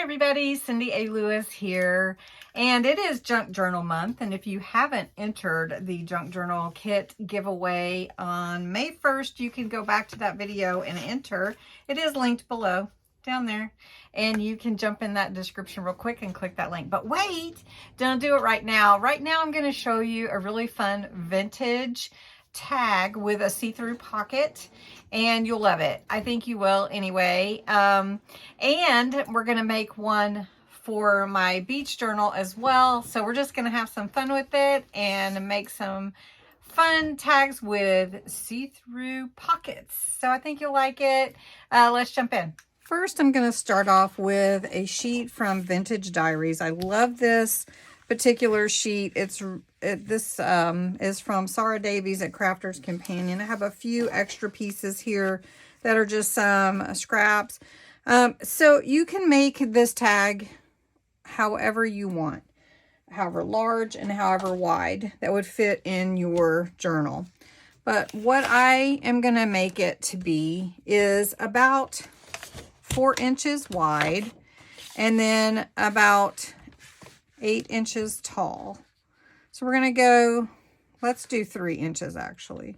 everybody, Cindy A. Lewis here, and it is Junk Journal month, and if you haven't entered the Junk Journal kit giveaway on May 1st, you can go back to that video and enter. It is linked below, down there, and you can jump in that description real quick and click that link. But wait, don't do it right now. Right now I'm going to show you a really fun vintage tag with a see-through pocket, and you'll love it. I think you will anyway. And we're gonna make one for my beach journal as well. So we're just gonna have some fun with it and make some fun tags with see-through pockets. So I think you'll like it. Let's jump in. First, I'm going to start off with a sheet from Vintage Diaries. I love this particular sheet. This is from Sarah Davies at Crafter's Companion. I have a few extra pieces here that are just some scraps. So you can make this tag however you want, however large and however wide that would fit in your journal. But what I am going to make it to be is about 4 inches wide and then about 8 inches tall. So we're going to go, let's do 3 inches actually.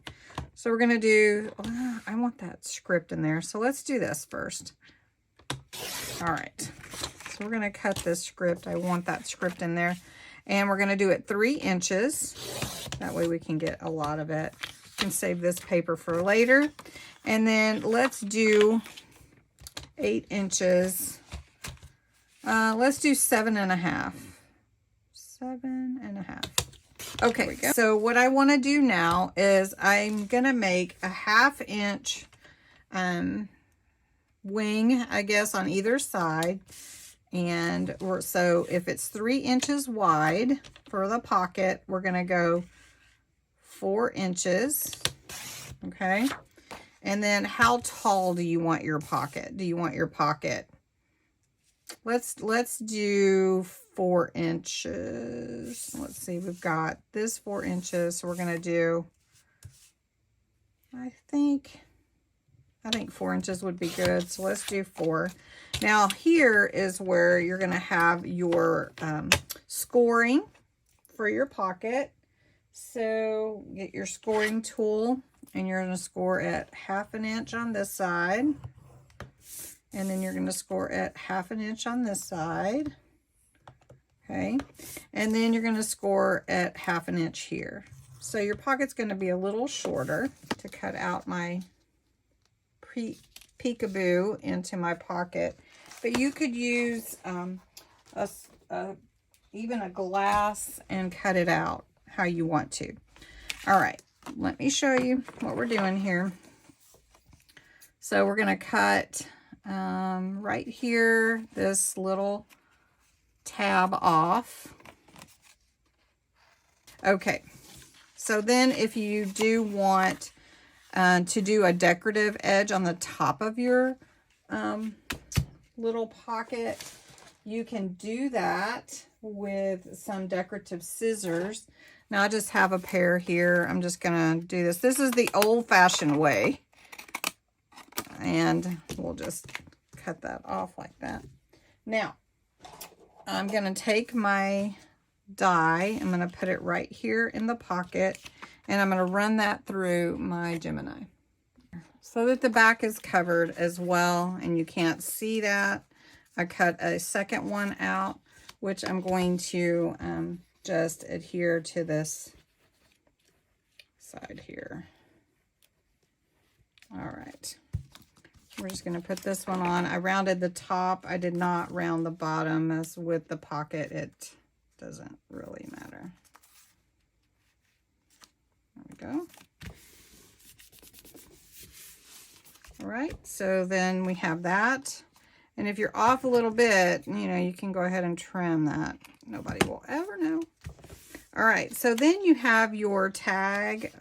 So we're going to do, I want that script in there. So let's do this first. All right. So we're going to cut this script. I want that script in there. And we're going to do it 3 inches. That way we can get a lot of it. We can save this paper for later. And then let's do 8 inches. Let's do 7.5. 7.5. Okay, so what I want to do now is I'm going to make a 1/2 inch wing, I guess, on either side. And so if it's 3 inches wide for the pocket, we're going to go 4 inches. Okay. And then how tall do you want your pocket? Do you want your pocket? Let's do 4 inches. Let's see, we've got this 4 inches. So we're going to do, I think 4 inches would be good. So let's do 4. Now here is where you're going to have your scoring for your pocket. So get your scoring tool and you're going to score at 1/2 inch on this side. And then you're going to score at 1/2 inch on this side. Okay. And then you're going to score at 1/2 inch here. So your pocket's going to be a little shorter to cut out my peekaboo into my pocket. But you could use even a glass and cut it out how you want to. All right. Let me show you what we're doing here. So we're going to cut right here, this little tab off. Okay, so then if you do want to do a decorative edge on the top of your little pocket, you can do that with some decorative scissors. Now I just have a pair here. I'm just gonna do this. This is the old-fashioned way. And we'll just cut that off like that. Now, I'm going to take my die. I'm going to put it right here in the pocket. And I'm going to run that through my Gemini. So that the back is covered as well. And you can't see that. I cut a second one out, which I'm going to just adhere to this side here. All right. We're just going to put this one on. I rounded the top. I did not round the bottom, as with the pocket, it doesn't really matter. There we go. All right, so then we have that. And if you're off a little bit, you know, you can go ahead and trim that. Nobody will ever know. All right, so then you have your tag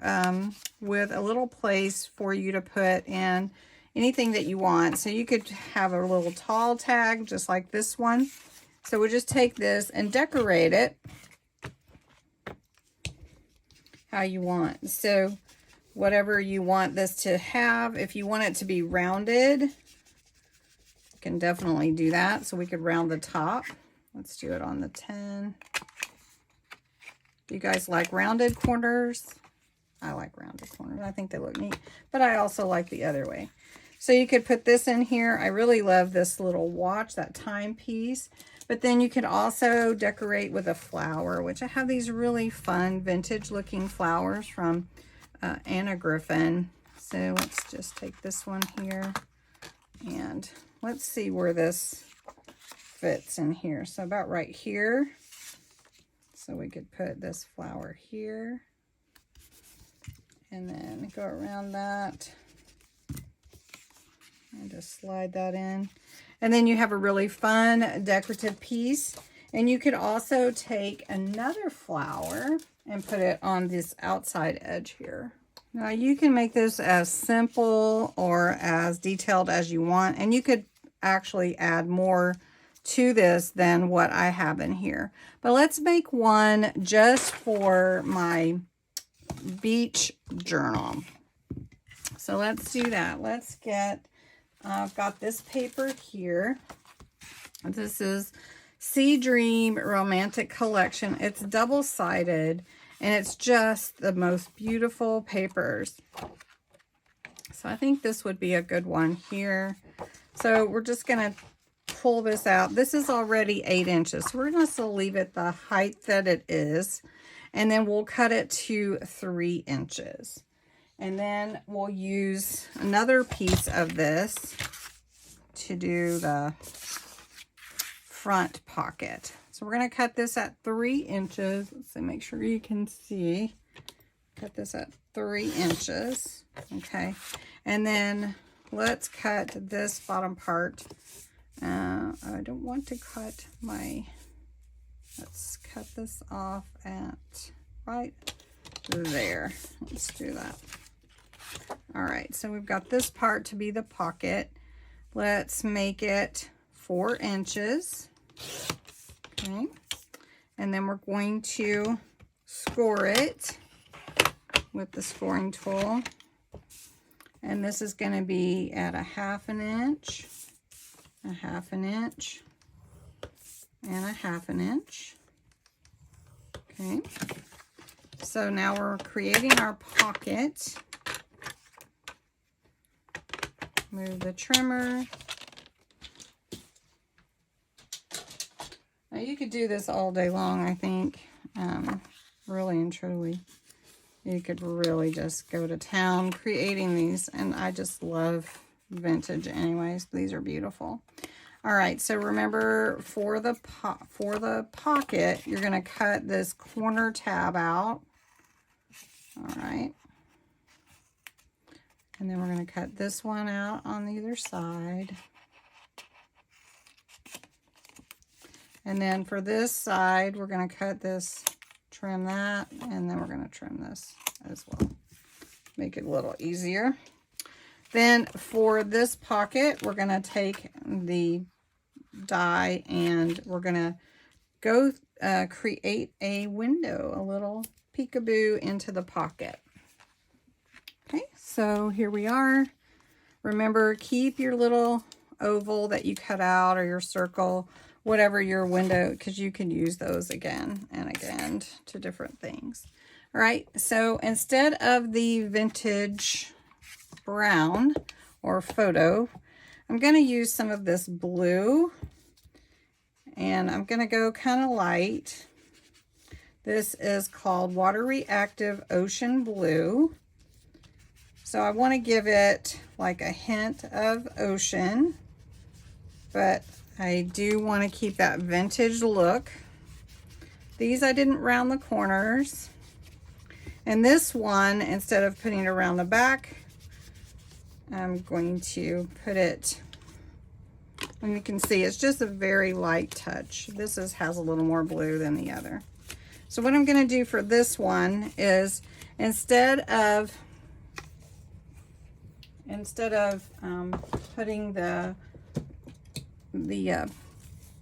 with a little place for you to put in anything that you want. So you could have a little tall tag just like this one. So we'll just take this and decorate it how you want. So whatever you want this to have, if you want it to be rounded, can definitely do that. So we could round the top. Let's do it on the 10. Do you guys like rounded corners? I like rounded corners. I think they look neat, but I also like the other way. So you could put this in here. I really love this little watch, that timepiece. But then you could also decorate with a flower, which I have these really fun vintage looking flowers from Anna Griffin. So let's just take this one here and let's see where this fits in here. So about right here. So we could put this flower here and then go around that and just slide that in. And then you have a really fun decorative piece. And you could also take another flower and put it on this outside edge here. Now you can make this as simple or as detailed as you want. And you could actually add more to this than what I have in here. But let's make one just for my beach journal. So let's do that. Let's get, I've got this paper here. This is Sea Dream Romantic Collection. It's double-sided and it's just the most beautiful papers. So I think this would be a good one here. So we're just gonna pull this out. This is already 8 inches. So we're gonna still leave it the height that it is. And then we'll cut it to 3 inches. And then we'll use another piece of this to do the front pocket. So we're going to cut this at 3 inches. Let's see, make sure you can see. Cut this at 3 inches. Okay. And then let's cut this bottom part. I don't want to cut my... Let's cut this off at right there. Let's do that. All right, so we've got this part to be the pocket. Let's make it 4 inches. Okay. And then we're going to score it with the scoring tool. And this is going to be at 1/2 inch, 1/2 inch, and 1/2 inch. Okay, so now we're creating our pocket. Move the trimmer. Now you could do this all day long, I think. Really and truly. You could really just go to town creating these, and I just love vintage anyways. These are beautiful. All right, so remember for the pocket, you're going to cut this corner tab out. All right. And then we're going to cut this one out on either side. And then for this side, we're going to cut this, trim that, and then we're going to trim this as well. Make it a little easier. Then for this pocket, we're going to take the die and we're going to go create a window, a little peekaboo into the pocket. Okay, so here we are. Remember, keep your little oval that you cut out or your circle, whatever your window, because you can use those again and again to different things. All right, so instead of the vintage brown or photo, I'm going to use some of this blue, and I'm going to go kind of light. This is called Water Reactive Ocean Blue. So I want to give it like a hint of ocean, but I do want to keep that vintage look. These I didn't round the corners. And this one, instead of putting it around the back, I'm going to put it, and you can see it's just a very light touch. This has a little more blue than the other. So what I'm going to do for this one is instead of putting the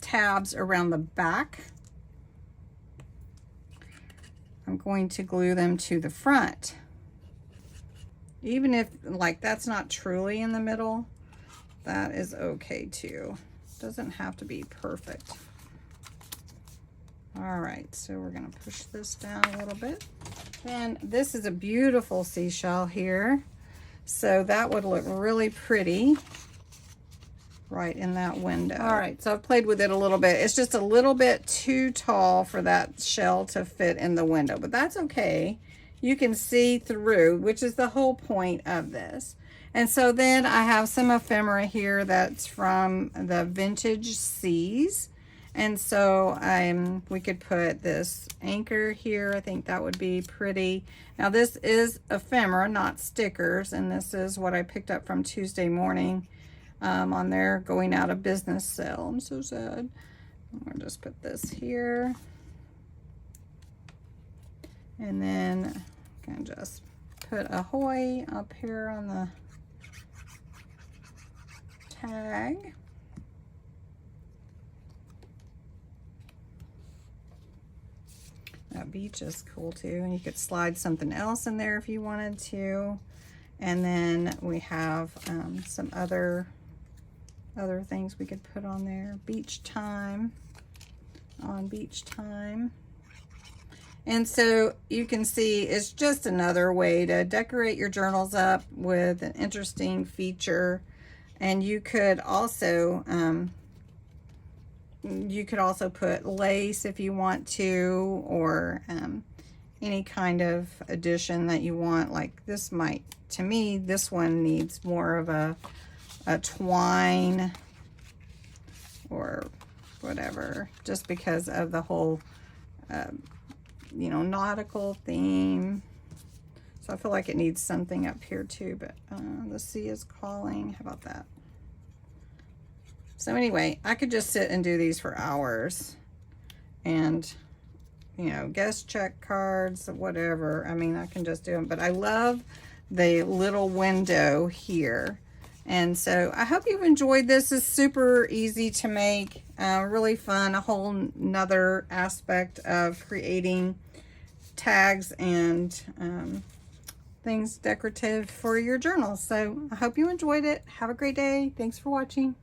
tabs around the back, I'm going to glue them to the front. Even if like that's not truly in the middle, that is okay too. Doesn't have to be perfect. All right, so we're gonna push this down a little bit. And this is a beautiful seashell here. So that would look really pretty right in that window. All right, so I've played with it a little bit. It's just a little bit too tall for that shell to fit in the window, but that's okay. You can see through, which is the whole point of this. And so then I have some ephemera here that's from the Vintage Seas. And so we could put this anchor here. I think that would be pretty. Now this is ephemera, not stickers. And this is what I picked up from Tuesday Morning on their going out of business sale. I'm so sad. I'll just put this here. And then I'm gonna just put Ahoy up here on the tag. That beach is cool too, and you could slide something else in there if you wanted to. And then we have some other things we could put on there. Beach time, on beach time. And so you can see it's just another way to decorate your journals up with an interesting feature. And you could also put lace if you want to, or any kind of addition that you want. Like this might, to me, this one needs more of a twine or whatever, just because of the whole, you know, nautical theme. So I feel like it needs something up here too, but the sea is calling. How about that? So anyway, I could just sit and do these for hours, and, you know, guest check cards, whatever. I mean, I can just do them, but I love the little window here. And so I hope you've enjoyed this. It's super easy to make, really fun, a whole nother aspect of creating tags and things decorative for your journals. So I hope you enjoyed it. Have a great day. Thanks for watching.